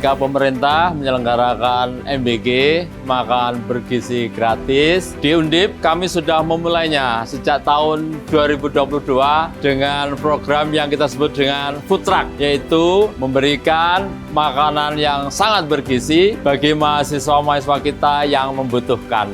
ketika pemerintah menyelenggarakan MBG, makan bergizi gratis, di Undip kami sudah memulainya sejak tahun 2022 dengan program yang kita sebut dengan food truck, yaitu memberikan makanan yang sangat bergizi bagi mahasiswa-mahasiswa kita yang membutuhkan.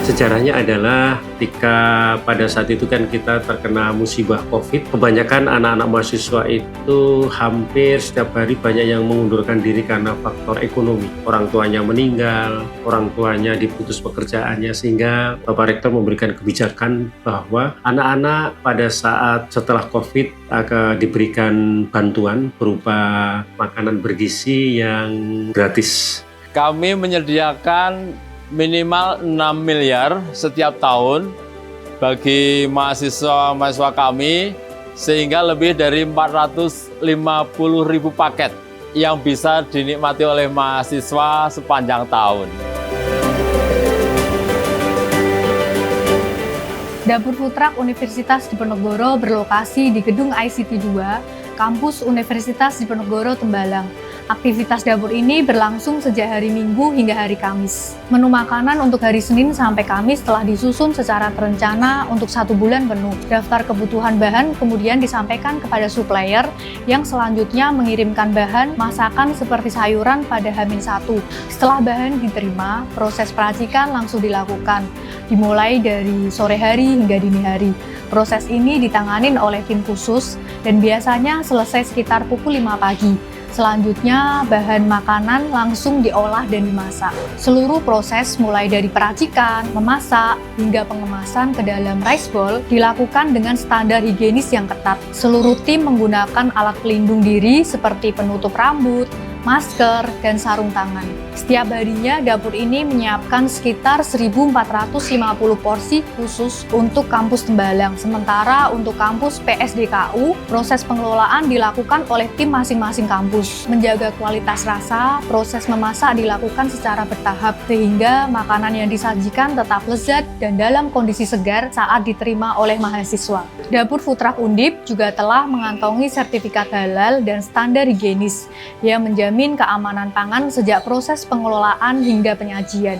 Sejarahnya adalah ketika pada saat itu kan kita terkena musibah COVID, kebanyakan anak-anak mahasiswa itu hampir setiap hari banyak yang mengundurkan diri karena faktor ekonomi. Orang tuanya meninggal, orang tuanya diputus pekerjaannya, sehingga Bapak Rektor memberikan kebijakan bahwa anak-anak pada saat setelah COVID akan diberikan bantuan berupa makanan bergizi yang gratis. Kami menyediakan minimal 6 miliar setiap tahun bagi mahasiswa-mahasiswa kami, sehingga lebih dari 450.000 paket yang bisa dinikmati oleh mahasiswa sepanjang tahun. Dapur Food Truck Universitas Diponegoro berlokasi di Gedung ICT 2, Kampus Universitas Diponegoro, Tembalang. Aktivitas dapur ini berlangsung sejak hari Minggu hingga hari Kamis. Menu makanan untuk hari Senin sampai Kamis telah disusun secara terencana untuk 1 bulan penuh. Daftar kebutuhan bahan kemudian disampaikan kepada supplier yang selanjutnya mengirimkan bahan masakan seperti sayuran pada H-1. Setelah bahan diterima, proses peracikan langsung dilakukan, dimulai dari sore hari hingga dini hari. Proses ini ditanganin oleh tim khusus dan biasanya selesai sekitar pukul 5 pagi. Selanjutnya, bahan makanan langsung diolah dan dimasak. Seluruh proses mulai dari peracikan, memasak, hingga pengemasan ke dalam rice bowl dilakukan dengan standar higienis yang ketat. Seluruh tim menggunakan alat pelindung diri seperti penutup rambut, masker, dan sarung tangan. Setiap harinya, dapur ini menyiapkan sekitar 1.450 porsi khusus untuk kampus Tembalang. Sementara untuk kampus PSDKU, proses pengelolaan dilakukan oleh tim masing-masing kampus. Menjaga kualitas rasa, proses memasak dilakukan secara bertahap, sehingga makanan yang disajikan tetap lezat dan dalam kondisi segar saat diterima oleh mahasiswa. Dapur Food Truck Undip juga telah mengantongi sertifikat halal dan standar higienis yang menjamin keamanan pangan sejak proses pengelolaan hingga penyajian.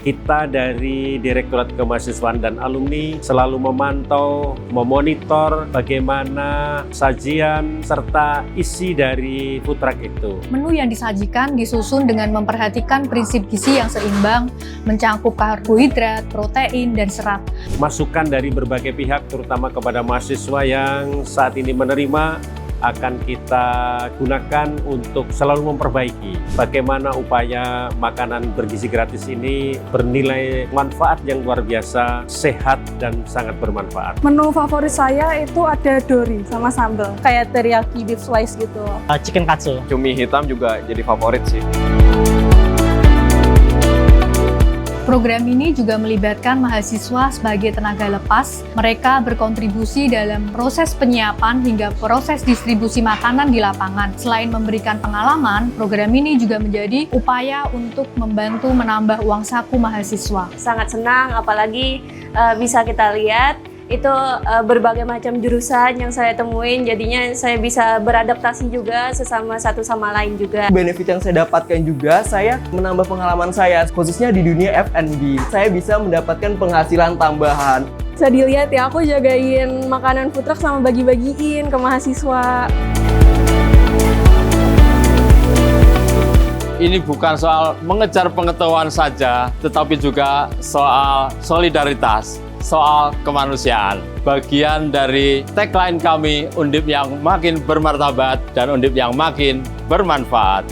Kita dari Direktorat Kemahasiswaan dan Alumni selalu memantau, memonitor bagaimana sajian serta isi dari food truck itu. Menu yang disajikan disusun dengan memperhatikan prinsip gizi yang seimbang, mencakup karbohidrat, protein, dan serat. Masukan dari berbagai pihak, terutama kepada mahasiswa yang saat ini menerima, akan kita gunakan untuk selalu memperbaiki bagaimana upaya makanan bergizi gratis ini bernilai manfaat yang luar biasa, sehat, dan sangat bermanfaat. Menu favorit saya itu ada dori sama sambal, kayak teriyaki beef slice gitu. Chicken katsu. Cumi hitam juga jadi favorit sih. Program ini juga melibatkan mahasiswa sebagai tenaga lepas. Mereka berkontribusi dalam proses penyiapan hingga proses distribusi makanan di lapangan. Selain memberikan pengalaman, program ini juga menjadi upaya untuk membantu menambah uang saku mahasiswa. Sangat senang, apalagi bisa kita lihat itu berbagai macam jurusan yang saya temuin, jadinya saya bisa beradaptasi juga sesama satu sama lain juga. Benefit yang saya dapatkan juga, saya menambah pengalaman saya, khususnya di dunia F&B. Saya bisa mendapatkan penghasilan tambahan. Bisa dilihat ya, aku jagain makanan food truck sama bagi-bagiin ke mahasiswa. Ini bukan soal mengejar pengetahuan saja, tetapi juga soal solidaritas, soal kemanusiaan. Bagian dari tagline kami, Undip yang makin bermartabat dan Undip yang makin bermanfaat.